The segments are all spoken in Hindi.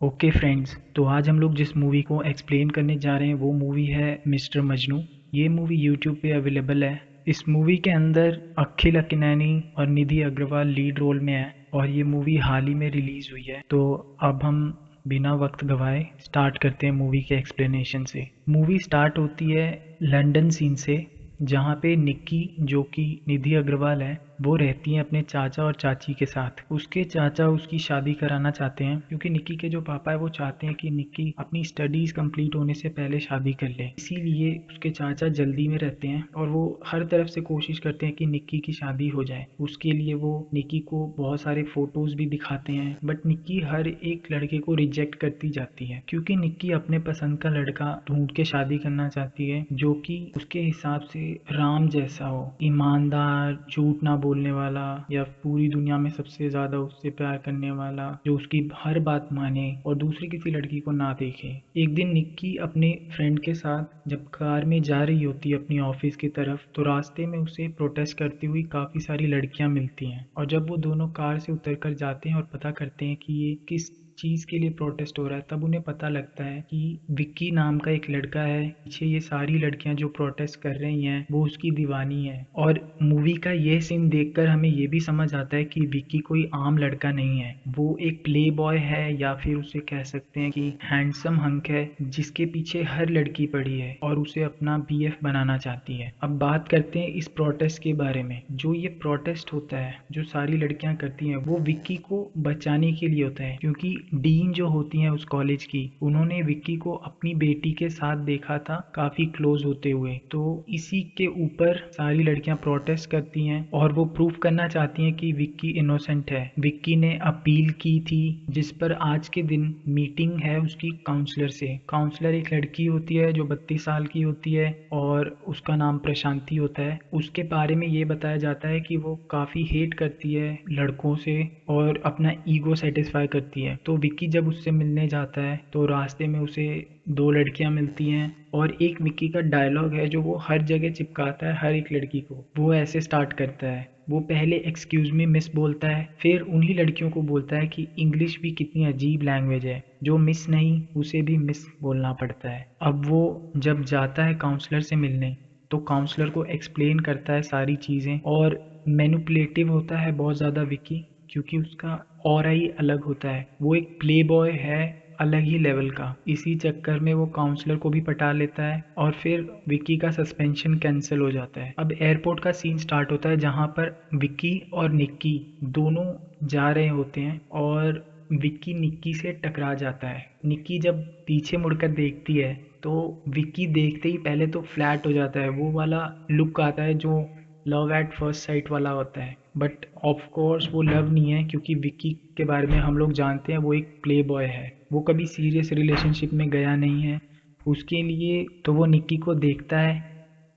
ओके फ्रेंड्स, तो आज हम लोग जिस मूवी को एक्सप्लेन करने जा रहे हैं वो मूवी है मिस्टर मजनू। ये मूवी यूट्यूब पे अवेलेबल है। इस मूवी के अंदर अखिल अक्किनेनी और निधि अग्रवाल लीड रोल में है और ये मूवी हाल ही में रिलीज हुई है। तो अब हम बिना वक्त गवाए स्टार्ट करते हैं मूवी के एक्सप्लेनेशन से। मूवी स्टार्ट होती है लंदन सीन से, जहाँ पे निक्की जो कि निधि अग्रवाल है वो रहती हैं अपने चाचा और चाची के साथ। उसके चाचा उसकी शादी कराना चाहते हैं क्योंकि निक्की के जो पापा है वो चाहते हैं कि निक्की अपनी स्टडीज कंप्लीट होने से पहले शादी कर ले। इसीलिए उसके चाचा जल्दी में रहते हैं और वो हर तरफ से कोशिश करते हैं कि निक्की की शादी हो जाए। उसके लिए वो निक्की को बहुत सारे फोटोज भी दिखाते हैं, बट निक्की हर एक लड़के को रिजेक्ट करती जाती है क्योंकि निक्की अपने पसंद का लड़का ढूंढ के शादी करना चाहती है जो कि उसके हिसाब से राम जैसा हो, ईमानदार, झूठ ना बोलने वाला, या पूरी दुनिया में सबसे ज्यादा उससे प्यार करने वाला, जो उसकी हर बात माने और दूसरी किसी लड़की को ना देखे। एक दिन निक्की अपने फ्रेंड के साथ जब कार में जा रही होती है अपनी ऑफिस की तरफ, तो रास्ते में उसे प्रोटेस्ट करती हुई काफी सारी लड़कियां मिलती हैं और जब वो दोनों कार से उतर कर जाते हैं और पता करते हैं कि ये किस चीज के लिए प्रोटेस्ट हो रहा है, तब उन्हें पता लगता है कि विक्की नाम का एक लड़का है, पीछे ये सारी लड़कियां जो प्रोटेस्ट कर रही हैं वो उसकी दीवानी है। और मूवी का ये सीन देखकर हमें ये भी समझ आता है कि विक्की कोई आम लड़का नहीं है, वो एक प्ले बॉय है या फिर उसे कह सकते हैं कि हैंडसम हंक है जिसके पीछे हर लड़की पड़ी है और उसे अपना बीएफ बनाना चाहती है। अब बात करते हैं इस प्रोटेस्ट के बारे में। जो ये प्रोटेस्ट होता है जो सारी लड़कियां करती हैं वो विक्की को बचाने के लिए होता है, क्योंकि डीन जो होती हैं उस कॉलेज की, उन्होंने विक्की को अपनी बेटी के साथ देखा था काफी क्लोज होते हुए। तो इसी के ऊपर सारी लड़कियां प्रोटेस्ट करती हैं और वो प्रूफ करना चाहती हैं कि विक्की इनोसेंट है। विक्की ने अपील की थी जिस पर आज के दिन मीटिंग है उसकी काउंसलर से। काउंसलर एक लड़की होती है जो 32 साल की होती है और उसका नाम प्रशांति होता है। उसके बारे में ये बताया जाता है कि वो काफी हेट करती है लड़कों से और अपना ईगो सेटिस्फाई करती है। तो विक्की जब उससे मिलने जाता है तो रास्ते में उसे दो लड़कियां मिलती हैं और एक विक्की का डायलॉग है जो वो हर जगह चिपकाता है हर एक लड़की को। वो ऐसे स्टार्ट करता है, वो पहले एक्सक्यूज मी मिस बोलता है, फिर उन्हीं लड़कियों को बोलता है कि इंग्लिश भी कितनी अजीब लैंग्वेज है, जो मिस नहीं उसे भी मिस बोलना पड़ता है। अब वो जब जाता है काउंसलर से मिलने तो काउंसलर को एक्सप्लेन करता है सारी चीज़ें और मैनिपुलेटिव होता है बहुत ज़्यादा विक्की, क्योंकि उसका ऑरा ही अलग होता है। वो एक प्ले बॉय है अलग ही लेवल का। इसी चक्कर में वो काउंसलर को भी पटा लेता है और फिर विक्की का सस्पेंशन कैंसिल हो जाता है। अब एयरपोर्ट का सीन स्टार्ट होता है जहाँ पर विक्की और निक्की दोनों जा रहे होते हैं और विक्की निक्की से टकरा जाता है। निक्की जब पीछे मुड़कर देखती है तो विक्की देखते ही पहले तो फ्लैट हो जाता है। वो वाला लुक आता है जो लव एट फर्स्ट साइट वाला होता है, बट ऑफ कोर्स वो लव नहीं है क्योंकि विक्की के बारे में हम लोग जानते हैं वो एक प्ले बॉय है। वो कभी सीरियस रिलेशनशिप में गया नहीं है। उसके लिए तो वो निक्की को देखता है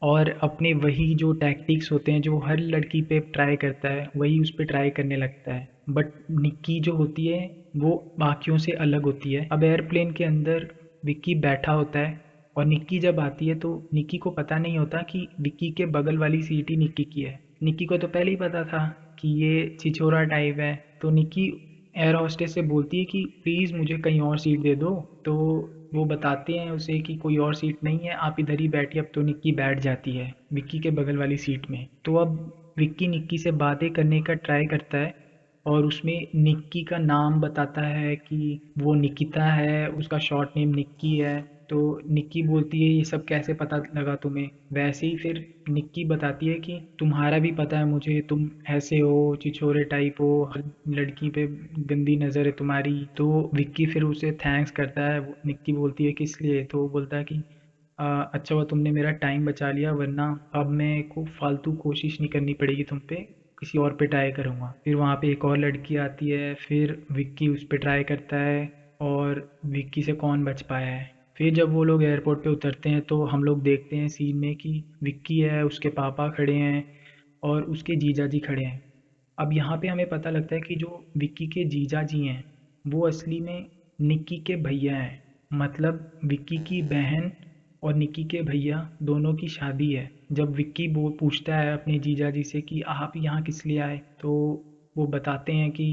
और अपने वही जो टैक्टिक्स होते हैं जो हर लड़की पे ट्राई करता है वही उस पे ट्राई करने लगता है। बट निक्की जो होती है वो बाकियों से अलग होती है। अब एयरप्लेन के अंदर विक्की बैठा होता है और निक्की जब आती है तो निक्की को पता नहीं होता कि विक्की के बगल वाली सीट ही निक्की की है। निक्की को तो पहले ही पता था कि ये छिछोरा टाइप है, तो निक्की एयर होस्टेस से बोलती है कि प्लीज़ मुझे कहीं और सीट दे दो। तो वो बताते हैं उसे कि कोई और सीट नहीं है, आप इधर ही बैठिए। अब तो निक्की बैठ जाती है विक्की के बगल वाली सीट में। तो अब विक्की निक्की से बातें करने का ट्राई करता है और उसमें निक्की का नाम बताता है कि वो निकिता है, उसका शॉर्ट नेम निक्की है। तो निक्की बोलती है ये सब कैसे पता लगा तुम्हें? वैसे ही फिर निक्की बताती है कि तुम्हारा भी पता है मुझे, तुम ऐसे हो, छिछोरे टाइप हो, हर लड़की पे गंदी नज़र है तुम्हारी। तो विक्की फिर उसे थैंक्स करता है। निक्की बोलती है किस लिए? तो वो बोलता है कि अच्छा हुआ तुमने मेरा टाइम बचा लिया, वरना अब मेरे को फालतू कोशिश नहीं करनी पड़ेगी तुम पे, किसी और पे ट्राई करूँगा। फिर वहाँ पे एक और लड़की आती है, फिर विक्की उस पे ट्राई करता है और विक्की से कौन बच पाया है। फिर जब वो लोग एयरपोर्ट पे उतरते हैं तो हम लोग देखते हैं सीन में कि विक्की है, उसके पापा खड़े हैं और उसके जीजा जी खड़े हैं। अब यहाँ पे हमें पता लगता है कि जो विक्की के जीजा जी हैं वो असली में निक्की के भैया हैं। मतलब विक्की की बहन और निक्की के भैया दोनों की शादी है। जब विक्की वो पूछता है अपने जीजा जी से कि आप यहाँ किस लिए आए, तो वो बताते हैं कि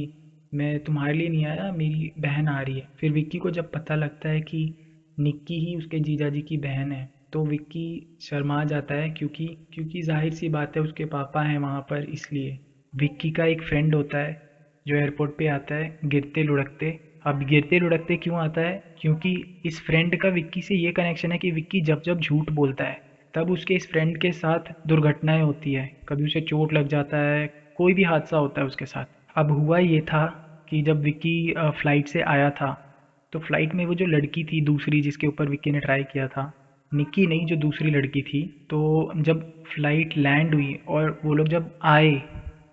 मैं तुम्हारे लिए नहीं आया, मेरी बहन आ रही है। फिर विक्की को जब पता लगता है कि निक्की ही उसके जीजा जी की बहन है तो विक्की शर्मा जाता है, क्योंकि क्योंकि जाहिर सी बात है उसके पापा हैं वहाँ पर, इसलिए। विक्की का एक फ्रेंड होता है जो एयरपोर्ट पे आता है गिरते लुढ़कते। अब गिरते लुढ़कते क्यों आता है? क्योंकि इस फ्रेंड का विक्की से ये कनेक्शन है कि विक्की जब जब झूठ बोलता है तब उसके इस फ्रेंड के साथ दुर्घटनाएं होती है, कभी उसे चोट लग जाता है, कोई भी हादसा होता है उसके साथ। अब हुआ ये था कि जब विक्की फ्लाइट से आया था तो फ्लाइट में वो जो लड़की थी दूसरी जिसके ऊपर विक्की ने ट्राई किया था, निक्की नहीं, जो दूसरी लड़की थी, तो जब फ्लाइट लैंड हुई और वो लोग जब आए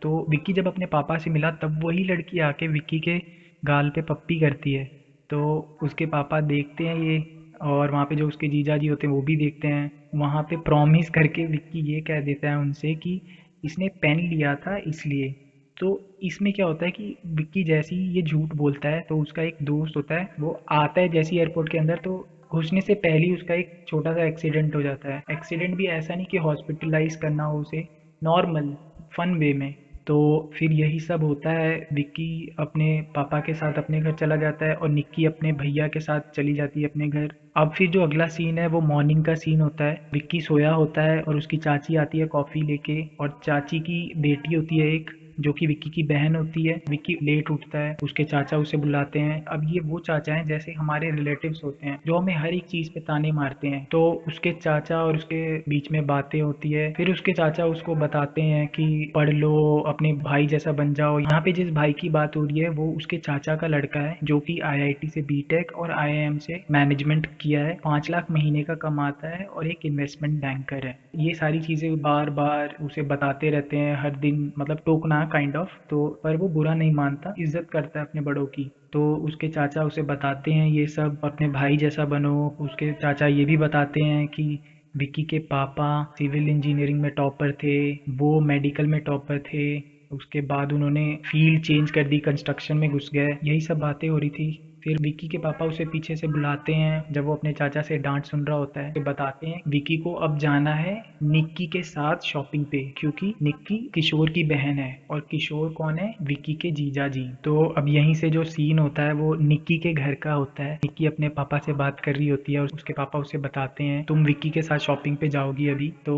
तो विक्की जब अपने पापा से मिला तब वही लड़की आके विक्की के गाल पे पप्पी करती है। तो उसके पापा देखते हैं ये, और वहाँ पे जो उसके जीजा जी होते हैं वो भी देखते हैं। वहाँ पे प्रॉमिस करके विक्की ये कह देता है उनसे कि इसने पेन लिया था इसलिए। तो इसमें क्या होता है कि विक्की जैसे ही ये झूठ बोलता है तो उसका एक दोस्त होता है वो आता है जैसे ही एयरपोर्ट के अंदर, तो घुसने से पहले ही उसका एक छोटा सा एक्सीडेंट हो जाता है। एक्सीडेंट भी ऐसा नहीं कि हॉस्पिटलाइज करना हो उसे, नॉर्मल फन वे में। तो फिर यही सब होता है, विक्की अपने पापा के साथ अपने घर चला जाता है और निक्की अपने भैया के साथ चली जाती है अपने घर। अब फिर जो अगला सीन है वो मॉर्निंग का सीन होता है। विक्की सोया होता है और उसकी चाची आती है कॉफ़ी लेके, और चाची की बेटी होती है एक जो कि विक्की की बहन होती है। विक्की लेट उठता है, उसके चाचा उसे बुलाते हैं। अब ये वो चाचा हैं जैसे हमारे रिलेटिव्स होते हैं जो हमें हर एक चीज़ पे ताने मारते हैं। तो उसके चाचा और उसके बीच में बातें होती है। फिर उसके चाचा उसको बताते हैं कि पढ़ लो, अपने भाई जैसा बन जाओ। यहाँ पे जिस भाई की बात हो रही है वो उसके चाचा का लड़का है जो कि आईआईटी से बीटेक और आईआईएम से मैनेजमेंट किया है, 5 लाख महीने का कमाता है और एक इन्वेस्टमेंट बैंकर है। ये सारी चीज़ें बार बार उसे बताते रहते हैं हर दिन, मतलब टोकना काइंड ऑफ। तो पर वो बुरा नहीं मानता, इज्जत करता है अपने बड़ों की। तो उसके चाचा उसे बताते हैं ये सब, अपने भाई जैसा बनो। उसके चाचा ये भी बताते हैं कि विक्की के पापा सिविल इंजीनियरिंग में टॉपर थे, वो मेडिकल में टॉपर थे, उसके बाद उन्होंने फील्ड चेंज कर दी, कंस्ट्रक्शन में घुस गए। यही सब बातें हो रही थी। फिर विक्की के पापा उसे पीछे से बुलाते हैं जब वो अपने चाचा से डांट सुन रहा होता है। तो बताते हैं विक्की को अब जाना है निक्की के साथ शॉपिंग पे, क्योंकि निक्की किशोर की बहन है और किशोर कौन है? विक्की के जीजा जी। तो अब यहीं से जो सीन होता है वो निक्की के घर का होता है। निक्की अपने पापा से बात कर रही होती है और उसके पापा उसे बताते हैं तुम विक्की के साथ शॉपिंग पे जाओगी अभी। तो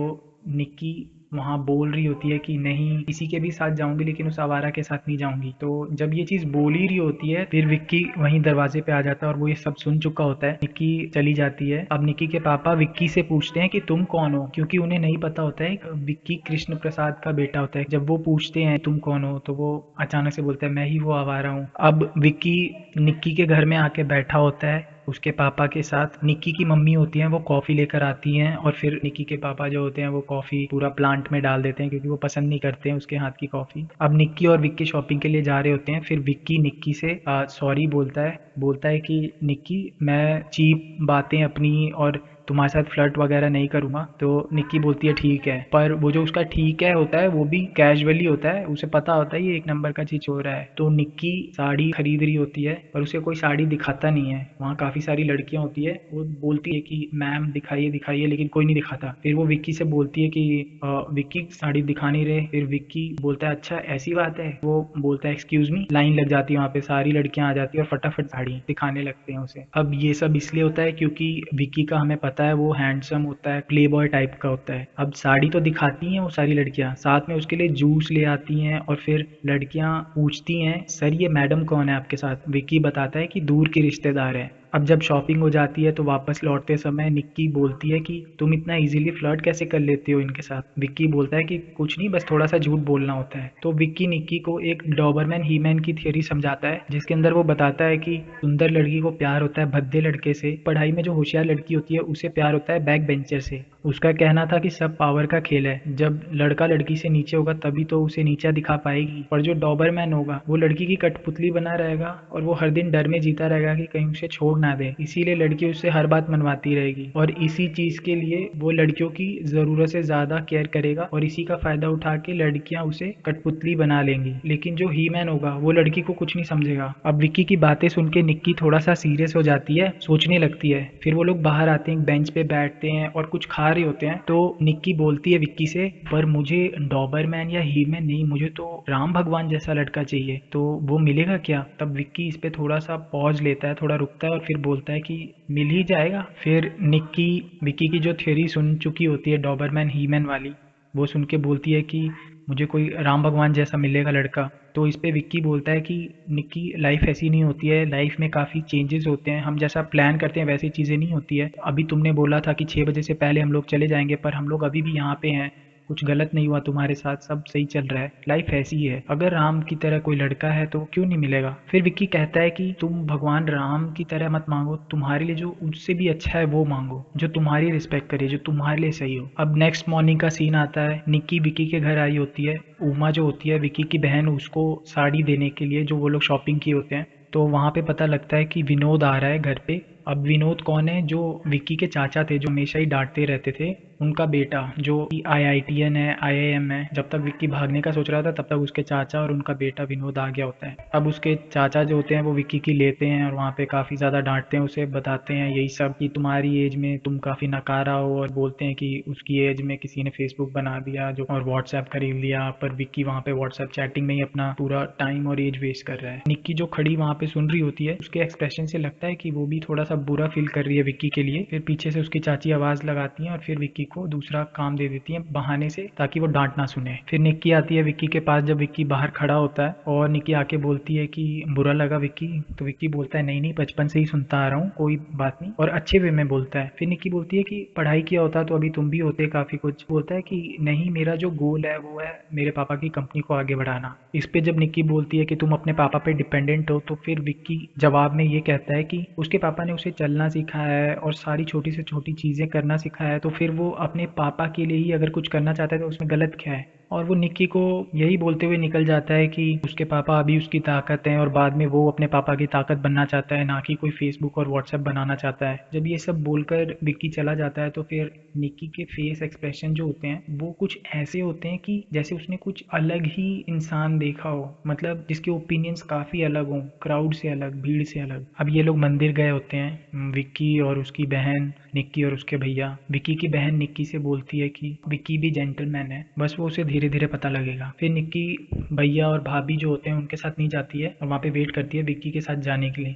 निक्की वहाँ बोल रही होती है कि नहीं, किसी के भी साथ जाऊंगी लेकिन उस आवारा के साथ नहीं जाऊंगी। तो जब ये चीज़ बोल ही रही होती है फिर विक्की वहीं दरवाजे पे आ जाता है और वो ये सब सुन चुका होता है। निक्की चली जाती है। अब निक्की के पापा विक्की से पूछते हैं कि तुम कौन हो, क्योंकि उन्हें नहीं पता होता है विक्की कृष्ण प्रसाद का बेटा होता है। जब वो पूछते हैं तुम कौन हो तो वो अचानक से बोलता है मैं ही वो आवारा हूँ। अब विक्की निक्की के घर में आके बैठा होता है उसके पापा के साथ। निक्की की मम्मी होती हैं वो कॉफ़ी लेकर आती हैं और फिर निक्की के पापा जो होते हैं वो कॉफ़ी पूरा प्लांट में डाल देते हैं क्योंकि वो पसंद नहीं करते हैं उसके हाथ की कॉफ़ी। अब निक्की और विक्की शॉपिंग के लिए जा रहे होते हैं। फिर विक्की निक्की से सॉरी बोलता है कि निक्की मैं चीप बातें अपनी और तुम्हारे साथ फ्लर्ट वगैरह नहीं करूँगा। तो निक्की बोलती है ठीक है, पर वो जो उसका ठीक है होता है वो भी कैजुअली होता है, उसे पता होता है ये एक नंबर का चीज हो रहा है। तो निक्की साड़ी खरीद रही होती है पर उसे कोई साड़ी दिखाता नहीं है। वहाँ काफ़ी सारी लड़कियाँ होती है, वो बोलती है कि मैम दिखाइए दिखाइए, लेकिन कोई नहीं दिखाता। फिर वो विक्की से बोलती है कि विक्की साड़ी दिखा नहीं रहे। फिर विक्की बोलता है अच्छा ऐसी बात है। वो बोलता है एक्सक्यूज मी। लाइन लग जाती है वहाँ पे, सारी लड़कियाँ आ जाती है और फटाफट साड़ी दिखाने लगते हैं उसे। अब ये सब इसलिए होता है क्योंकि विक्की का हमें पता है वो हैंडसम होता है, प्ले बॉय टाइप का होता है। अब साड़ी तो दिखाती हैं वो सारी लड़कियां, साथ में उसके लिए जूस ले आती हैं और फिर लड़कियां पूछती हैं सर ये मैडम कौन है आपके साथ। विक्की बताता है कि दूर की रिश्तेदार है। अब जब शॉपिंग हो जाती है तो वापस लौटते समय निक्की बोलती है कि तुम इतना इजीली फ्लर्ट कैसे कर लेते हो इनके साथ। विक्की बोलता है कि कुछ नहीं, बस थोड़ा सा झूठ बोलना होता है। तो विक्की निक्की को एक डॉबरमैन ही मैन की थियोरी समझाता है जिसके अंदर वो बताता है कि सुंदर लड़की को प्यार होता है भद्दे लड़के से, पढ़ाई में जो होशियार लड़की होती है उसे प्यार होता है बैक बेंचर से। उसका कहना था कि सब पावर का खेल है, जब लड़का लड़की से नीचे होगा तभी तो उसे नीचा दिखा पाएगी, पर जो डॉबरमैन होगा वो लड़की की कठपुतली बना रहेगा और वो हर दिन डर में जीता रहेगा कि कहीं उसे छोड़ ना दे, इसीलिए लड़की उससे हर बात मनवाती रहेगी और इसी चीज के लिए वो लड़कियों की जरूरत से ज्यादा केयर करेगा और इसी का फायदा उठा के लड़कियां उसे कठपुतली बना लेंगी। लेकिन जो ही मैन होगा वो लड़की को कुछ नहीं समझेगा। अब विक्की की बातें सुन के निक्की थोड़ा सा सीरियस हो जाती है, सोचने लगती है। फिर वो लोग बाहर आते हैं, बेंच पे बैठते हैं और कुछ खा रहे होते हैं। तो निक्की बोलती है विक्की से, पर मुझे डॉबरमैन या ही मैन नहीं, मुझे तो राम भगवान जैसा लड़का चाहिए, तो वो मिलेगा क्या? तब विक्की इस पे थोड़ा सा पॉज लेता है, थोड़ा रुकता है और फिर बोलता है कि मिल ही जाएगा। फिर निक्की विक्की की जो थ्योरी सुन चुकी होती है डॉबरमैन ही मैन वाली, वो सुन के बोलती है कि मुझे कोई राम भगवान जैसा मिलेगा लड़का। तो इस पे विक्की बोलता है कि निक्की, लाइफ ऐसी नहीं होती है, लाइफ में काफ़ी चेंजेस होते हैं, हम जैसा प्लान करते हैं वैसी चीज़ें नहीं होती है। अभी तुमने बोला था कि 6 बजे से पहले हम लोग चले जाएंगे, पर हम लोग अभी भी यहाँ पे हैं, कुछ गलत नहीं हुआ तुम्हारे साथ, सब सही चल रहा है, लाइफ ऐसी ही है। अगर राम की तरह कोई लड़का है तो क्यों नहीं मिलेगा? फिर विक्की कहता है कि तुम भगवान राम की तरह मत मांगो, तुम्हारे लिए जो उससे भी अच्छा है वो मांगो, जो तुम्हारी रिस्पेक्ट करे, जो तुम्हारे लिए सही हो। अब नेक्स्ट मॉर्निंग का सीन आता है। निक्की विक्की के घर आई होती है। उमा जो होती है विक्की की बहन, उसको साड़ी देने के लिए, जो वो लोग शॉपिंग किए होते हैं। तो वहाँ पे पता लगता है कि विनोद आ रहा है घर पे। अब विनोद कौन है? जो विक्की के चाचा थे, जो हमेशा ही डांटते रहते थे, उनका बेटा, जो IITN है, IIM है। जब तक विक्की भागने का सोच रहा था तब तक उसके चाचा और उनका बेटा विनोद आ गया होता है। अब उसके चाचा जो होते हैं वो विक्की की लेते हैं और वहाँ पे काफ़ी ज़्यादा डांटते हैं उसे, बताते हैं यही सब कि तुम्हारी एज में तुम काफ़ी नकारा हो, और बोलते हैं कि उसकी एज में किसी ने फेसबुक बना दिया जो और व्हाट्सएप खरीद लिया। पर विक्की वहाँ पे व्हाट्सएप चैटिंग में ही अपना पूरा टाइम और एज वेस्ट कर रहा है। निक्की जो खड़ी वहाँ पे सुन रही होती है, उसके एक्सप्रेशन से लगता है कि वो भी थोड़ा सा बुरा फील कर रही है विक्की के लिए। फिर पीछे से उसकी चाची आवाज़ लगाती हैं और फिर विक्की को दूसरा काम दे देती है बहाने से, ताकि वो डांट ना सुने। फिर निक्की आती है विक्की के पास जब विक्की बाहर खड़ा होता है, और निक्की आके बोलती है कि बुरा लगा विक्की? तो विक्की बोलता है नहीं नहीं, बचपन से ही सुनता आ रहा हूँ, कोई बात नहीं, और अच्छे वे में बोलता है। फिर निक्की बोलती है कि पढ़ाई किया होता तो अभी तुम भी होते काफ़ी कुछ। बोलता है कि नहीं, मेरा जो गोल है वो है मेरे पापा की कंपनी को आगे बढ़ाना। इस पे जब निक्की बोलती है कि तुम अपने पापा पे डिपेंडेंट हो, तो फिर विक्की जवाब में ये कहता है कि उसके पापा ने उसे चलना सिखाया है और सारी छोटी से छोटी चीज़ें करना सिखाया है, तो फिर वो अपने पापा के लिए ही अगर कुछ करना चाहता है तो उसमें गलत क्या है? और वो निक्की को यही बोलते हुए निकल जाता है कि उसके पापा अभी उसकी ताकत हैं और बाद में वो अपने पापा की ताकत बनना चाहता है, ना कि कोई फेसबुक और व्हाट्सएप बनाना चाहता है। जब ये सब बोलकर विक्की चला जाता है तो फिर निक्की के फेस एक्सप्रेशन जो होते हैं वो कुछ ऐसे होते हैं कि जैसे उसने कुछ अलग ही इंसान देखा हो, मतलब जिसके ओपिनियंस काफ़ी अलग हों, क्राउड से अलग, भीड़ से अलग। अब ये लोग मंदिर गए होते हैं, विक्की और उसकी बहन, निक्की और उसके भैया। विक्की की बहन निक्की से बोलती है कि विक्की भी जेंटलमैन है, बस वो उसे धीरे धीरे पता लगेगा। फिर निक्की भैया और भाभी जो होते हैं उनके साथ नहीं जाती है और वहाँ पे वेट करती है विक्की के साथ जाने के लिए।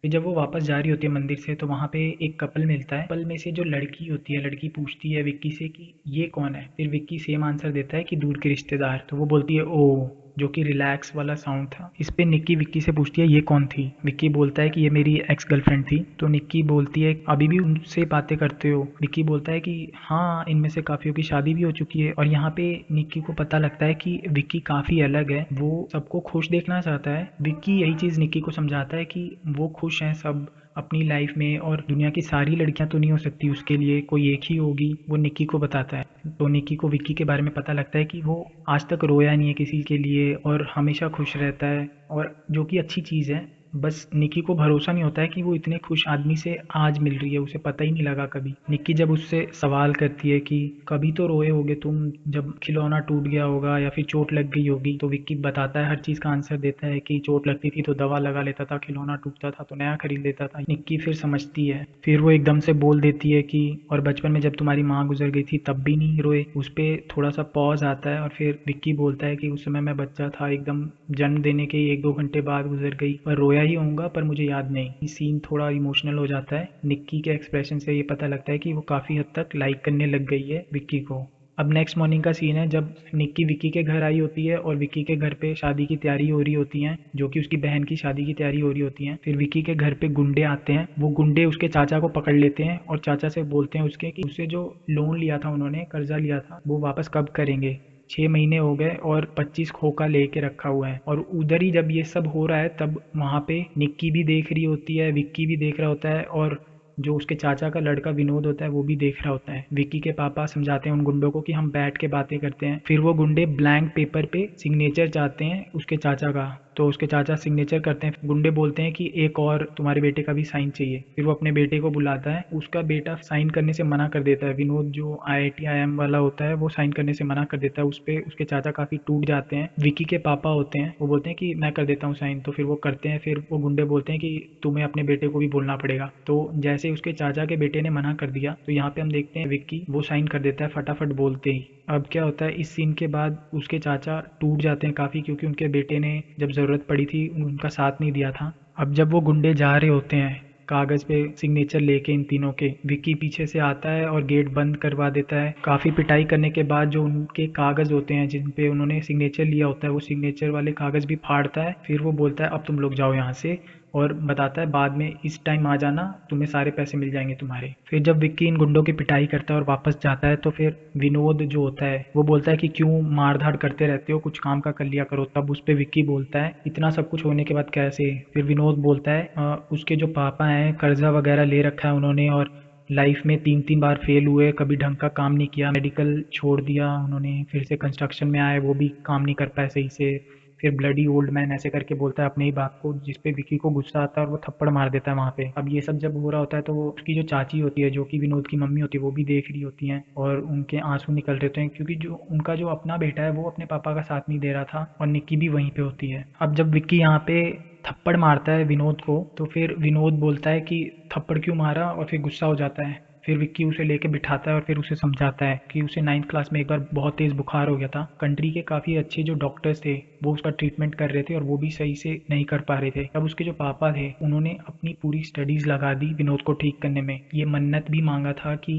फिर जब वो वापस जा रही होती है मंदिर से, तो वहाँ पे एक कपल मिलता है। कपल में से जो लड़की होती है, लड़की पूछती है विक्की से कि ये कौन है? फिर विक्की सेम आंसर देता है कि दूर के रिश्तेदार। तो वो बोलती है ओ, जो कि रिलैक्स वाला साउंड था। इस पे निक्की विक्की से पूछती है ये कौन थी? विक्की बोलता है कि ये मेरी एक्स गर्लफ्रेंड थी। तो निक्की बोलती है अभी भी उनसे बातें करते हो? विक्की बोलता है कि हाँ, इनमें से काफ़ियों की शादी भी हो चुकी है। और यहाँ पे निक्की को पता लगता है कि विक्की काफ़ी अलग है, वो सबको खुश देखना चाहता है। विक्की यही चीज़ निक्की को समझाता है कि वो खुश हैं सब अपनी लाइफ में, और दुनिया की सारी लड़कियां तो नहीं हो सकती उसके लिए, कोई एक ही होगी, वो निक्की को बताता है। तो निक्की को विक्की के बारे में पता लगता है कि वो आज तक रोया नहीं है किसी के लिए और हमेशा खुश रहता है, और जो कि अच्छी चीज़ है। बस निक्की को भरोसा नहीं होता है कि वो इतने खुश आदमी से आज मिल रही है, उसे पता ही नहीं लगा कभी। निक्की जब उससे सवाल करती है कि कभी तो रोए होगे तुम जब खिलौना टूट गया होगा या फिर चोट लग गई होगी, तो विक्की बताता है, हर चीज़ का आंसर देता है कि चोट लगती थी तो दवा लगा लेता था, खिलौना टूटता था तो नया खरीद लेता था। निक्की फिर समझती है। फिर वो एकदम से बोल देती है कि और बचपन में जब तुम्हारी माँ गुजर गई थी तब भी नहीं रोए? उस पर थोड़ा सा पॉज आता है और फिर विक्की बोलता है कि उस समय मैं बच्चा था, एकदम जन्म देने के 1-2 घंटे बाद गुजर गई, पर रोया ही होऊंगा, पर मुझे याद नहीं। ये सीन थोड़ा इमोशनल हो जाता है। निक्की के एक्सप्रेशन से ये पता लगता है कि वो काफ़ी हद तक लाइक करने लग गई है विक्की को। अब नेक्स्ट मॉर्निंग का सीन है जब निक्की विक्की के घर आई होती है और विक्की के घर पे शादी की तैयारी हो रही होती है, जो कि उसकी बहन की शादी की तैयारी हो रही होती है। फिर विक्की के घर पे गुंडे आते हैं। वो गुंडे उसके चाचा को पकड़ लेते हैं और चाचा से बोलते हैं उसके कि उससे जो लोन लिया था, उन्होंने कर्जा लिया था, वो वापस कब करेंगे? 6 महीने हो गए और 25 खोखा लेके रखा हुआ है। और उधर ही जब ये सब हो रहा है तब वहाँ पे निक्की भी देख रही होती है, विक्की भी देख रहा होता है, और जो उसके चाचा का लड़का विनोद होता है वो भी देख रहा होता है। विक्की के पापा समझाते हैं उन गुंडों को कि हम बैठ के बातें करते हैं। फिर वो गुंडे ब्लैंक पेपर पे सिग्नेचर चाहते हैं उसके चाचा का, तो उसके चाचा सिग्नेचर करते हैं। गुंडे बोलते हैं कि एक और तुम्हारे बेटे का भी साइन चाहिए। फिर वो अपने बेटे को बुलाता है, उसका बेटा साइन करने से मना कर देता है। विनोद जो IIT IIM वाला होता है वो साइन करने से मना कर देता है। उस पे उसके चाचा काफी टूट जाते हैं। विकी के पापा होते हैं, वो बोलते हैं कि मैं कर देता हूँ साइन, तो फिर वो करते हैं। फिर वो गुंडे बोलते हैं कि तुम्हें अपने बेटे को भी बोलना पड़ेगा। तो जैसे उसके चाचा के बेटे ने मना कर दिया, तो यहाँ पे हम देखते हैं विक्की वो साइन कर देता है फटाफट बोलते ही। अब क्या होता है, इस सीन के बाद उसके चाचा टूट जाते हैं काफ़ी, क्योंकि उनके बेटे ने जब ज़रूरत पड़ी थी उनका साथ नहीं दिया था। अब जब वो गुंडे जा रहे होते हैं कागज़ पे सिग्नेचर लेके इन तीनों के, विक्की पीछे से आता है और गेट बंद करवा देता है। काफ़ी पिटाई करने के बाद जो उनके कागज़ होते हैं जिन पे उन्होंने सिग्नेचर लिया होता है, वो सिग्नेचर वाले कागज़ भी फाड़ता है। फिर वो बोलता है अब तुम लोग जाओ यहाँ से, और बताता है बाद में इस टाइम आ जाना, तुम्हें सारे पैसे मिल जाएंगे तुम्हारे। फिर जब विक्की इन गुंडों की पिटाई करता है और वापस जाता है, तो फिर विनोद जो होता है वो बोलता है कि क्यों मार धाड़ करते रहते हो, कुछ काम का कर लिया करो। तब उस पे विक्की बोलता है इतना सब कुछ होने के बाद कैसे। फिर विनोद बोलता है उसके जो पापा हैं कर्जा वगैरह ले रखा है उन्होंने, और लाइफ में 3 3 बार फेल हुए, कभी ढंग का काम नहीं किया, मेडिकल छोड़ दिया उन्होंने, फिर से कंस्ट्रक्शन में आए वो भी काम नहीं कर पाए सही से। फिर ब्लडी ओल्ड मैन ऐसे करके बोलता है अपने ही बाप को, जिस पे विकी को गुस्सा आता है और वो थप्पड़ मार देता है वहाँ पे। अब ये सब जब हो रहा होता है तो वो उसकी जो चाची होती है, जो कि विनोद की मम्मी होती है, वो भी देख रही होती हैं और उनके आंसू निकल रहे होते हैं, क्योंकि जो उनका जो अपना बेटा है वो अपने पापा का साथ नहीं दे रहा था, और निक्की भी वहीं पे होती है। अब जब विक्की यहाँ पे थप्पड़ मारता है विनोद को, तो फिर विनोद बोलता है कि थप्पड़ क्यों मारा, और फिर गुस्सा हो जाता है। फिर विक्की उसे लेके बिठाता है और फिर उसे समझाता है कि उसे 9th क्लास में एक बार बहुत तेज़ बुखार हो गया था। कंट्री के काफ़ी अच्छे जो डॉक्टर्स थे वो उसका ट्रीटमेंट कर रहे थे और वो भी सही से नहीं कर पा रहे थे। तब उसके जो पापा थे उन्होंने अपनी पूरी स्टडीज़ लगा दी विनोद को ठीक करने में। ये मन्नत भी मांगा था कि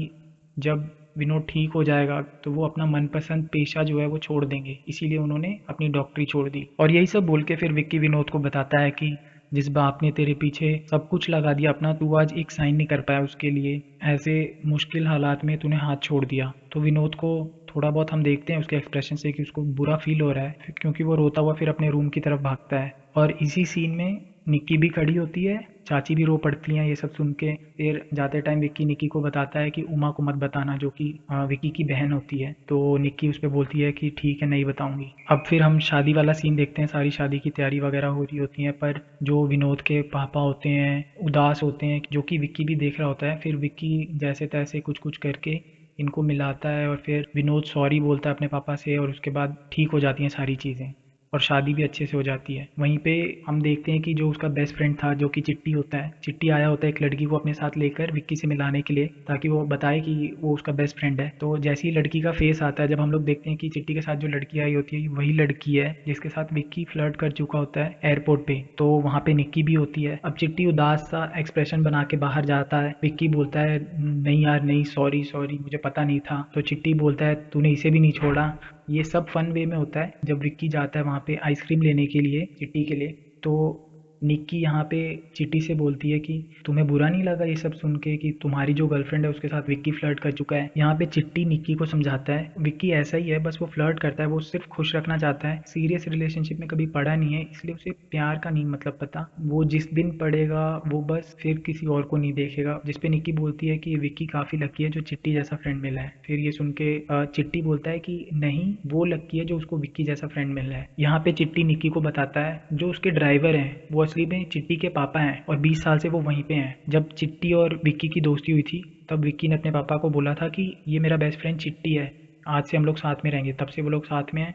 जब विनोद ठीक हो जाएगा तो वो अपना मनपसंद पेशा जो है वो छोड़ देंगे, इसीलिए उन्होंने अपनी डॉक्टरी छोड़ दी। और यही सब बोल के फिर विक्की विनोद को बताता है कि जिस बाप ने तेरे पीछे सब कुछ लगा दिया अपना, तू आज एक साइन नहीं कर पाया उसके लिए, ऐसे मुश्किल हालात में तूने हाथ छोड़ दिया। तो विनोद को थोड़ा बहुत हम देखते हैं उसके एक्सप्रेशन से कि उसको बुरा फील हो रहा है, क्योंकि वो रोता हुआ फिर अपने रूम की तरफ भागता है। और इसी सीन में निक्की भी खड़ी होती है, चाची भी रो पड़ती हैं ये सब सुन के। फिर जाते टाइम विक्की निक्की को बताता है कि उमा को मत बताना, जो कि विक्की की बहन होती है। तो निक्की उस पर बोलती है कि ठीक है नहीं बताऊंगी। अब फिर हम शादी वाला सीन देखते हैं, सारी शादी की तैयारी वगैरह हो रही होती है, पर जो विनोद के पापा होते हैं उदास होते हैं, जो कि विक्की भी देख रहा होता है। फिर विक्की जैसे तैसे कुछ कुछ करके इनको मिलाता है और फिर विनोद सॉरी बोलता है अपने पापा से, और उसके बाद ठीक हो जाती हैं सारी चीज़ें और शादी भी अच्छे से हो जाती है। वहीं पे हम देखते हैं कि जो उसका बेस्ट फ्रेंड था जो कि चिट्टी होता है, चिट्टी आया होता है एक लड़की को अपने साथ लेकर विक्की से मिलाने के लिए, ताकि वो बताए कि वो उसका बेस्ट फ्रेंड है। तो जैसी लड़की का फेस आता है, जब हम लोग देखते हैं कि चिट्टी के साथ जो लड़की आई होती है वही लड़की है जिसके साथ विक्की फ्लर्ट कर चुका होता है एयरपोर्ट पे, तो वहाँ पे निक्की भी होती है। अब चिट्टी उदास सा एक्सप्रेशन बना के बाहर जाता है, विक्की बोलता है नहीं यार नहीं, सॉरी सॉरी मुझे पता नहीं था। तो चिट्टी बोलता है तूने इसे भी नहीं छोड़ा। ये सब फन वे में होता है जब विक्की जाता है वहाँ पे आइसक्रीम लेने के लिए चिट्टी के लिए। तो निक्की यहाँ पे चिट्टी से बोलती है कि तुम्हें बुरा नहीं लगा ये सब सुन के कि तुम्हारी जो गर्लफ्रेंड है उसके साथ विक्की फ्लर्ट कर चुका है। यहाँ पे चिट्टी निक्की को समझाता है विक्की ऐसा ही है, बस वो फ्लर्ट करता है, वो सिर्फ खुश रखना चाहता है, सीरियस रिलेशनशिप में कभी पड़ा नहीं है, इसलिए उसे प्यार का नहीं मतलब पता, वो जिस दिन पड़ेगा वो बस फिर किसी और को नहीं देखेगा। जिसपे निक्की बोलती है कि विक्की काफ़ी लकी है जो चिट्टी जैसा फ्रेंड मिला है। फिर ये सुन के चिट्टी बोलता है कि नहीं, वो लकी है जो उसको विक्की जैसा फ्रेंड मिल रहा है। यहाँ पे चिट्टी निक्की को बताता है जो उसके ड्राइवर हैं वो असली में चिट्टी के पापा हैं और 20 साल से वो वहीं पे हैं। जब चिट्टी और विक्की की दोस्ती हुई थी तब विक्की ने अपने पापा को बोला था कि ये मेरा बेस्ट फ्रेंड चिट्टी है, आज से हम लोग साथ में रहेंगे। तब से वो लोग साथ में हैं,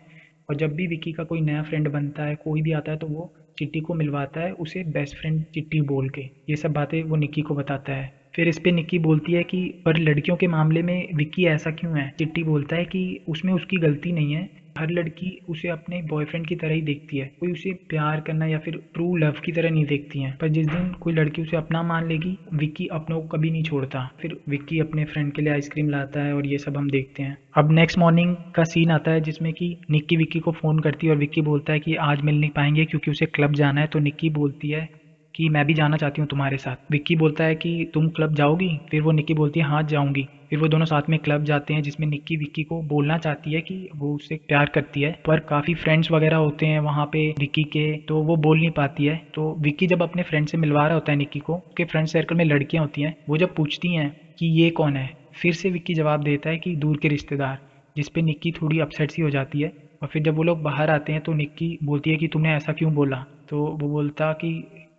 और जब भी विक्की का कोई नया फ्रेंड बनता है, कोई भी आता है, तो वो चिट्टी को मिलवाता है उसे बेस्ट फ्रेंड चिट्टी बोल के। ये सब बातें वो निक्की को बताता है। फिर इस पे निक्की बोलती है कि पर लड़कियों के मामले में विक्की ऐसा क्यों है। चिट्टी बोलता है कि उसमें उसकी गलती नहीं है, हर लड़की उसे अपने बॉयफ्रेंड की तरह ही देखती है, कोई उसे प्यार करना या फिर ट्रू लव की तरह नहीं देखती है। पर जिस दिन कोई लड़की उसे अपना मान लेगी, विक्की अपनों को कभी नहीं छोड़ता। फिर विक्की अपने फ्रेंड के लिए आइसक्रीम लाता है और ये सब हम देखते हैं। अब नेक्स्ट मॉर्निंग का सीन आता है जिसमें कि निक्की विक्की को फ़ोन करती है और विक्की बोलता है कि आज मिल नहीं पाएंगे क्योंकि उसे क्लब जाना है। तो निक्की बोलती है कि मैं भी जाना चाहती हूँ तुम्हारे साथ। विक्की बोलता है कि तुम क्लब जाओगी? फिर वो निक्की बोलती है हाँ जाऊंगी। फिर वो दोनों साथ में क्लब जाते हैं जिसमें निक्की विक्की को बोलना चाहती है कि वो उससे प्यार करती है, पर काफ़ी फ्रेंड्स वगैरह होते हैं वहाँ पे विक्की के, तो वो बोल नहीं पाती है। तो विक्की जब अपने फ्रेंड से मिलवा रहा होता है निक्की को, उसके फ्रेंड सर्कल में लड़कियाँ होती हैं, वो जब पूछती हैं कि ये कौन है, फिर से विक्की जवाब देता है कि दूर के रिश्तेदार, जिस पे निक्की थोड़ी अपसेट सी हो जाती है। और फिर जब वो लोग बाहर आते हैं तो निक्की बोलती है कि तुमने ऐसा क्यों बोला, तो वो बोलता कि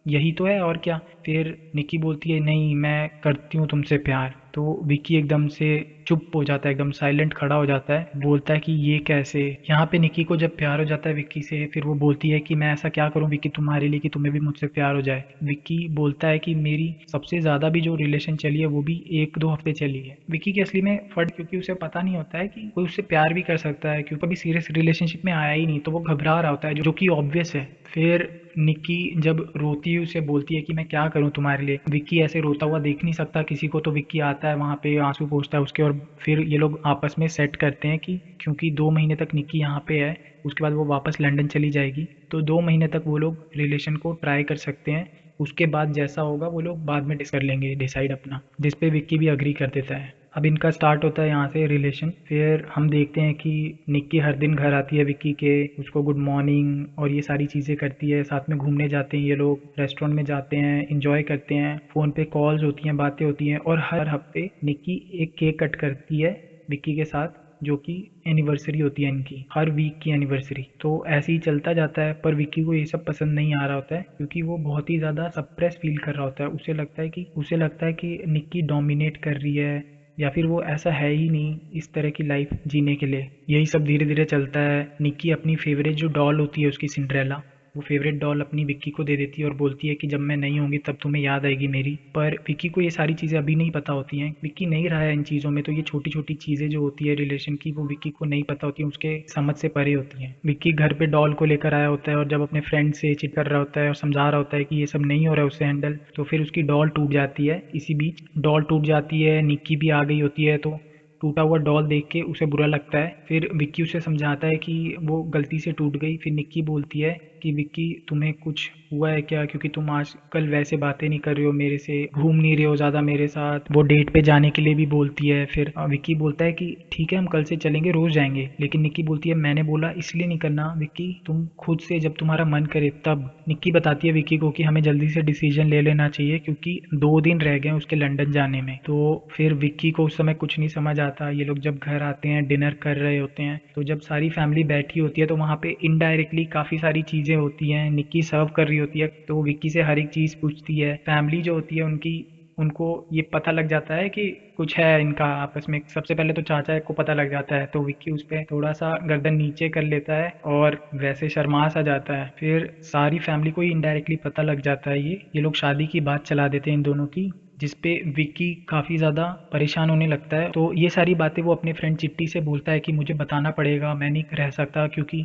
यही तो है और क्या। फिर निक्की बोलती है नहीं मैं करती हूँ तुमसे प्यार। तो विक्की एकदम से चुप हो जाता है, एकदम साइलेंट खड़ा हो जाता है, बोलता है कि ये कैसे। यहाँ पे निक्की को जब प्यार हो जाता है विक्की से, फिर वो बोलती है कि मैं ऐसा क्या करूँ विक्की तुम्हारे लिए कि तुम्हें भी मुझसे प्यार हो जाए। विक्की बोलता है कि मेरी सबसे ज़्यादा भी जो रिलेशन चली है वो भी 1-2 हफ्ते चली है। विक्की की असली में फट, क्योंकि उसे पता नहीं होता है कि कोई उससे प्यार भी कर सकता है, क्योंकि कभी सीरियस रिलेशनशिप में आया ही नहीं, तो वो घबरा रहा होता है, जो कि ऑब्वियस है। फिर निक्की जब रोती हुई उसे बोलती है कि मैं क्या करूं तुम्हारे लिए, विक्की ऐसे रोता हुआ देख नहीं सकता किसी को, तो विक्की आता है वहां पे, आंसू पोंछता है उसके, और फिर ये लोग आपस में सेट करते हैं कि क्योंकि 2 महीने तक निक्की यहाँ पे है, उसके बाद वो वापस लंदन चली जाएगी, तो 2 महीने तक वो लोग रिलेशन को ट्राई कर सकते हैं। उसके बाद जैसा होगा वो लोग बाद में कर लेंगे डिसाइड अपना, जिस पे विक्की भी अग्री कर देता है। अब इनका स्टार्ट होता है यहाँ से रिलेशन। फिर हम देखते हैं कि निक्की हर दिन घर आती है विक्की के, उसको गुड मॉर्निंग और ये सारी चीज़ें करती है, साथ में घूमने जाते हैं ये लोग, रेस्टोरेंट में जाते हैं, इंजॉय करते हैं, फ़ोन पे कॉल्स होती हैं, बातें होती हैं, और हर हफ्ते निक्की एक केक कट करती है विक्की के साथ, जो कि एनिवर्सरी होती है इनकी, हर वीक की एनिवर्सरी। तो ऐसे ही चलता जाता है, पर विक्की को ये सब पसंद नहीं आ रहा होता है, क्योंकि वो बहुत ही ज़्यादा सप्रेस फील कर रहा होता है। उसे लगता है कि निक्की डोमिनेट कर रही है, या फिर वो ऐसा है ही नहीं इस तरह की लाइफ जीने के लिए। यही सब धीरे धीरे चलता है। निक्की अपनी फेवरेट जो डॉल होती है उसकी, सिंड्रेला, वो फेवरेट डॉल अपनी विक्की को दे देती है और बोलती है कि जब मैं नहीं होंगी तब तुम्हें याद आएगी मेरी। पर विक्की को ये सारी चीज़ें अभी नहीं पता होती हैं, विक्की नहीं रहा है इन चीज़ों में, तो ये छोटी छोटी चीज़ें जो होती है रिलेशन की, वो विक्की को नहीं पता होती हैं, उसके समझ से परे होती हैं। विक्की घर पे डॉल को लेकर आया होता है, और जब अपने फ्रेंड से चिट कर रहा होता है और समझा रहा होता है कि ये सब नहीं हो रहा है उससे हैंडल, तो फिर उसकी डॉल टूट जाती है। इसी बीच डॉल टूट जाती है, निक्की भी आ गई होती है, तो टूटा हुआ डॉल देख के उसे बुरा लगता है। फिर विक्की उसे समझाता है कि वो गलती से टूट गई। फिर निक्की बोलती है कि विक्की तुम्हें कुछ हुआ है क्या, क्योंकि तुम आजकल वैसे बातें नहीं कर रहे हो मेरे से, घूम नहीं रहे हो ज़्यादा मेरे साथ। वो डेट पे जाने के लिए भी बोलती है। फिर विक्की बोलता है कि ठीक है हम कल से चलेंगे, रोज़ जाएंगे। लेकिन निक्की बोलती है मैंने बोला इसलिए नहीं करना विक्की, तुम खुद से जब तुम्हारा मन करे तब। निक्की बताती है विक्की को कि हमें जल्दी से डिसीजन ले लेना चाहिए, क्योंकि 2 दिन रह गए उसके लंदन जाने में। तो फिर विक्की को उस समय कुछ नहीं समझ आता। ये लोग जब घर आते हैं, डिनर कर रहे होते हैं, तो जब सारी फैमिली बैठी होती है तो वहाँ पे इनडायरेक्टली काफ़ी सारी चीज़ें होती हैं। निक्की सर्व कर रही होती है, तो विक्की से हर एक चीज़ पूछती है। फैमिली जो होती है उनकी, उनको ये पता लग जाता है कि कुछ है इनका आपस में। सबसे पहले तो चाचा को पता लग जाता है, तो विक्की उस पर थोड़ा सा गर्दन नीचे कर लेता है और वैसे शर्मा सा जाता है। फिर सारी फैमिली को ही इनडायरेक्टली पता लग जाता है। ये लोग शादी की बात चला देते हैं इन दोनों की, जिस पे विक्की काफ़ी ज़्यादा परेशान होने लगता है। तो ये सारी बातें वो अपने फ्रेंड चिट्टी से बोलता है कि मुझे बताना पड़ेगा, मैं नहीं रह सकता, क्योंकि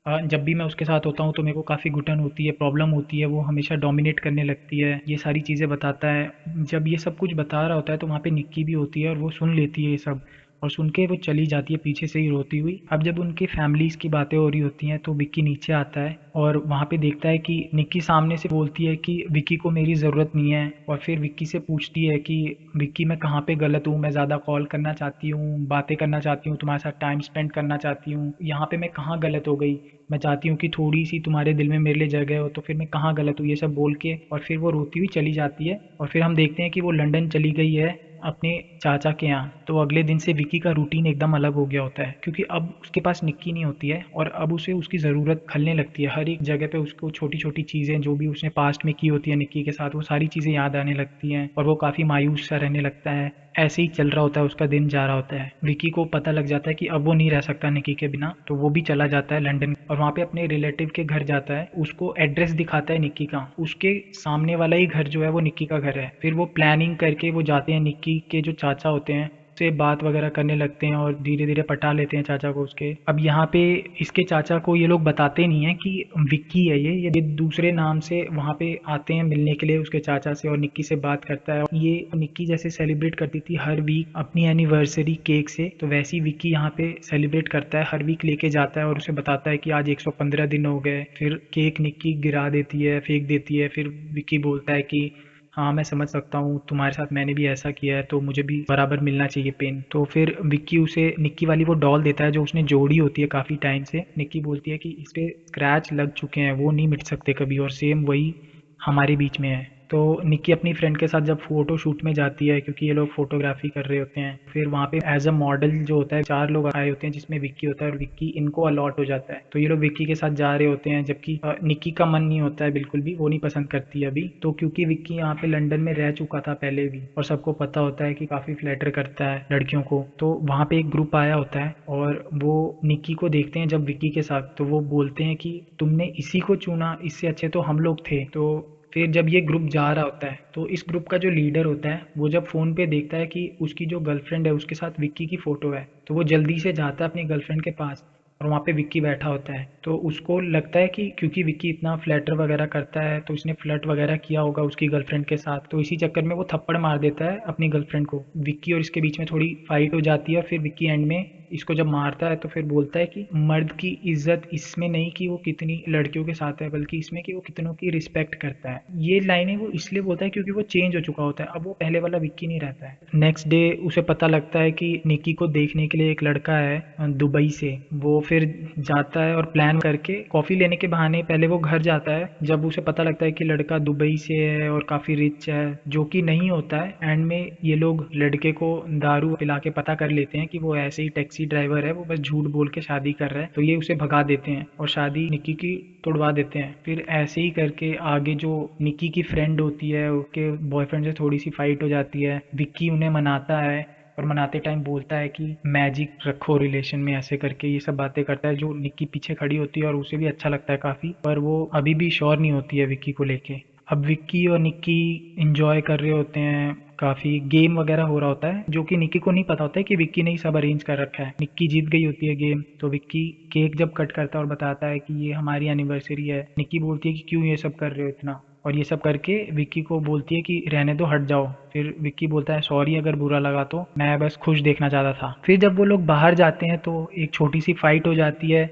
जब भी मैं उसके साथ होता हूँ तो मेरे को काफ़ी घुटन होती है, प्रॉब्लम होती है, वो हमेशा डोमिनेट करने लगती है। ये सारी चीज़ें बताता है। जब ये सब कुछ बता रहा होता है तो वहाँ पे निक्की भी होती है, और वो सुन लेती है ये सब, और सुन के वो चली जाती है पीछे से ही रोती हुई। अब जब उनके फैमिलीज़ की बातें हो रही होती हैं तो विक्की नीचे आता है और वहाँ पे देखता है कि निक्की सामने से बोलती है कि विक्की को मेरी ज़रूरत नहीं है। और फिर विक्की से पूछती है कि विक्की मैं कहाँ पे गलत हूँ, मैं ज़्यादा कॉल करना चाहती हूँ, बातें करना चाहती हूँ, तुम्हारे साथ टाइम स्पेंड करना चाहती हूँ, यहाँ पे मैं कहाँ गलत हो गई, मैं चाहती हूँ कि थोड़ी सी तुम्हारे दिल में मेरे लिए जगह हो, तो फिर मैं कहाँ गलत हूँ, ये सब बोल के, और फिर वो रोती हुई चली जाती है। और फिर हम देखते हैं कि वो लंदन चली गई है अपने चाचा के यहाँ। तो अगले दिन से विक्की का रूटीन एकदम अलग हो गया होता है, क्योंकि अब उसके पास निक्की नहीं होती है, और अब उसे उसकी ज़रूरत खलने लगती है। हर एक जगह पे उसको छोटी छोटी चीज़ें जो भी उसने पास्ट में की होती है निक्की के साथ, वो सारी चीज़ें याद आने लगती हैं, और वो काफ़ी मायूस सा रहने लगता है। ऐसे ही चल रहा होता है, उसका दिन जा रहा होता है। विक्की को पता लग जाता है कि अब वो नहीं रह सकता निक्की के बिना, तो वो भी चला जाता है लंदन, और वहाँ पे अपने रिलेटिव के घर जाता है। उसको एड्रेस दिखाता है निक्की का, उसके सामने वाला ही घर जो है वो निक्की का घर है। फिर वो प्लानिंग करके वो जाते हैं, निक्की के जो चाचा होते हैं से बात वगैरह करने लगते हैं और धीरे धीरे पटा लेते हैं चाचा को उसके। अब यहाँ पे इसके चाचा को ये लोग बताते नहीं है कि विक्की है ये दूसरे नाम से वहाँ पे आते हैं मिलने के लिए उसके चाचा से और निक्की से बात करता है। ये निक्की जैसे सेलिब्रेट करती थी हर वीक अपनी एनिवर्सरी केक से, तो वैसे ही विक्की यहाँ पे सेलिब्रेट करता है, हर वीक लेके जाता है और उसे बताता है कि आज 115 दिन हो गए। फिर केक निक्की गिरा देती है, फेंक देती है। फिर विक्की बोलता है कि हाँ मैं समझ सकता हूँ, तुम्हारे साथ मैंने भी ऐसा किया है तो मुझे भी बराबर मिलना चाहिए पेन। तो फिर विक्की उसे निक्की वाली वो डॉल देता है जो उसने जोड़ी होती है काफ़ी टाइम से। निक्की बोलती है कि इस पे स्क्रैच लग चुके हैं, वो नहीं मिट सकते कभी, और सेम वही हमारे बीच में है। तो निक्की अपनी फ्रेंड के साथ जब फोटो शूट में जाती है, क्योंकि ये लोग फोटोग्राफी कर रहे होते हैं, फिर वहाँ पे एज अ मॉडल जो होता है 4 लोग आए होते हैं जिसमें विक्की होता है और विक्की इनको अलॉट हो जाता है। तो ये लोग विक्की के साथ जा रहे होते हैं, जबकि निक्की का मन नहीं होता है बिल्कुल भी, वो नहीं पसंद करती है अभी। तो क्योंकि विक्की यहाँ पे लंदन में रह चुका था पहले भी और सबको पता होता है कि काफ़ी फ्लैटर करता है लड़कियों को, तो वहाँ पे एक ग्रुप आया होता है और वो निक्की को देखते हैं जब विक्की के साथ, तो वो बोलते हैं कि तुमने इसी को चुना, इससे अच्छे तो हम लोग थे। तो फिर जब ये ग्रुप जा रहा होता है तो इस ग्रुप का जो लीडर होता है वो जब फ़ोन पे देखता है कि उसकी जो गर्लफ्रेंड है उसके साथ विक्की की फ़ोटो है, तो वो जल्दी से जाता है अपनी गर्लफ्रेंड के पास और वहाँ पे विक्की बैठा होता है। तो उसको लगता है कि क्योंकि विक्की इतना फ्लैटर वगैरह करता है तो इसने फ्लर्ट वगैरह किया होगा उसकी गर्लफ्रेंड के साथ, तो इसी चक्कर में वो थप्पड़ मार देता है अपनी गर्लफ्रेंड को। विक्की और इसके बीच में थोड़ी फाइट हो जाती है। फिर विक्की एंड में इसको जब मारता है तो फिर बोलता है कि मर्द की इज्जत इसमें नहीं कि वो कितनी लड़कियों के साथ है, बल्कि इसमें कि वो कितनों की रिस्पेक्ट करता है। ये लाइनें वो इसलिए बोलता है क्योंकि वो चेंज हो चुका होता है, अब वो पहले वाला विक्की नहीं रहता है। नेक्स्ट डे उसे पता लगता है कि निक्की को देखने के लिए एक लड़का है दुबई से। वो फिर जाता है और प्लान करके कॉफ़ी लेने के बहाने पहले वो घर जाता है। जब उसे पता लगता है कि लड़का दुबई से है और काफ़ी रिच है, जो कि नहीं होता है, एंड में ये लोग लड़के को दारू पिला के पता कर लेते हैं कि वो ऐसे ही टैक्सी ड्राइवर है, वो बस झूठ बोल के शादी कर रहा है। तो ये उसे भगा देते हैं और शादी निक्की की तुड़वा देते हैं। फिर ऐसे ही करके आगे जो निक्की की फ्रेंड होती है उसके बॉयफ्रेंड से थोड़ी सी फाइट हो जाती है। विक्की उन्हें मनाता है और मनाते टाइम बोलता है कि मैजिक रखो रिलेशन में, ऐसे करके ये सब बातें करता है जो निक्की पीछे खड़ी होती है और उसे भी अच्छा लगता है काफ़ी, पर वो अभी भी श्योर नहीं होती है विक्की को लेके। अब विक्की और निक्की इंजॉय कर रहे होते हैं, काफ़ी गेम वगैरह हो रहा होता है जो कि निक्की को नहीं पता होता है कि विक्की ने ही सब अरेंज कर रखा है। निक्की जीत गई होती है गेम, तो विक्की केक जब कट करता है और बताता है कि ये हमारी एनिवर्सरी है, निक्की बोलती है कि क्यों ये सब कर रहे हो इतना, और ये सब करके विक्की को बोलती है कि रहने दो, हट जाओ। फिर विक्की बोलता है सॉरी अगर बुरा लगा तो, मैं बस खुश देखना चाहता था। फिर जब वो लोग बाहर जाते हैं तो एक छोटी सी फाइट हो जाती है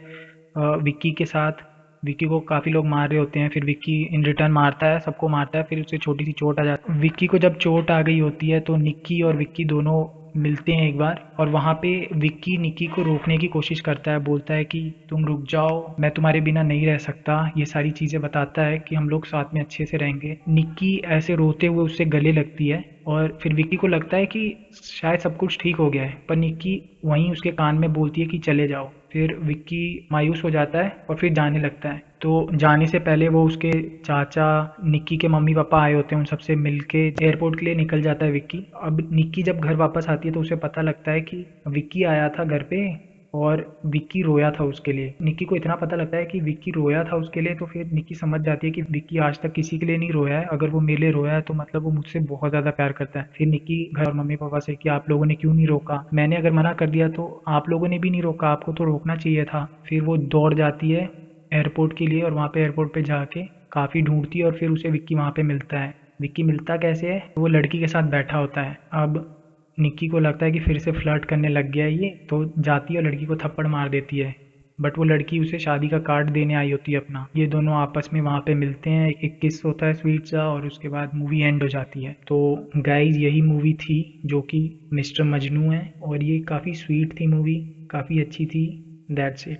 विक्की के साथ। विक्की को काफ़ी लोग मार रहे होते हैं, फिर विक्की इन रिटर्न मारता है, सबको मारता है, फिर उसे छोटी सी चोट आ जाती है। विक्की को जब चोट आ गई होती है तो निक्की और विक्की दोनों मिलते हैं एक बार, और वहाँ पे विक्की निक्की को रोकने की कोशिश करता है, बोलता है कि तुम रुक जाओ, मैं तुम्हारे बिना नहीं रह सकता, ये सारी चीज़ें बताता है कि हम लोग साथ में अच्छे से रहेंगे। निक्की ऐसे रोते हुए उससे गले लगती है और फिर विक्की को लगता है कि शायद सब कुछ ठीक हो गया है, पर निक्की वहीं उसके कान में बोलती है कि चले जाओ। फिर विक्की मायूस हो जाता है और फिर जाने लगता है। तो जाने से पहले वो उसके चाचा, निक्की के मम्मी पापा आए होते हैं, उन सबसे मिलके एयरपोर्ट के लिए निकल जाता है विक्की। अब निक्की जब घर वापस आती है तो उसे पता लगता है कि विक्की आया था घर पे और विक्की रोया था उसके लिए। निक्की को इतना पता लगता है कि विक्की रोया था उसके लिए, तो फिर निक्की समझ जाती है कि विक्की आज तक किसी के लिए नहीं रोया है, अगर वो मेरे लिए रोया है तो मतलब वो मुझसे बहुत ज़्यादा प्यार करता है। फिर निक्की घर और मम्मी पापा से कि आप लोगों ने क्यों नहीं रोका, मैंने अगर मना कर दिया तो आप लोगों ने भी नहीं रोका, आपको तो रोकना चाहिए था। फिर वो दौड़ जाती है एयरपोर्ट के लिए और वहाँ पे एयरपोर्ट पे जाके काफ़ी ढूंढती है और फिर उसे विक्की वहाँ पे मिलता है। विक्की मिलता कैसे है, वो लड़की के साथ बैठा होता है। अब निक्की को लगता है कि फिर से फ्लर्ट करने लग गया है ये, तो जाती है और लड़की को थप्पड़ मार देती है। बट वो लड़की उसे शादी का कार्ड देने आई होती है अपना। ये दोनों आपस में वहाँ पे मिलते हैं, एक किस होता है स्वीट सा, और उसके बाद मूवी एंड हो जाती है। तो गाइज यही मूवी थी जो कि मिस्टर मजनू है, और ये काफ़ी स्वीट थी मूवी, काफ़ी अच्छी थी। That's it.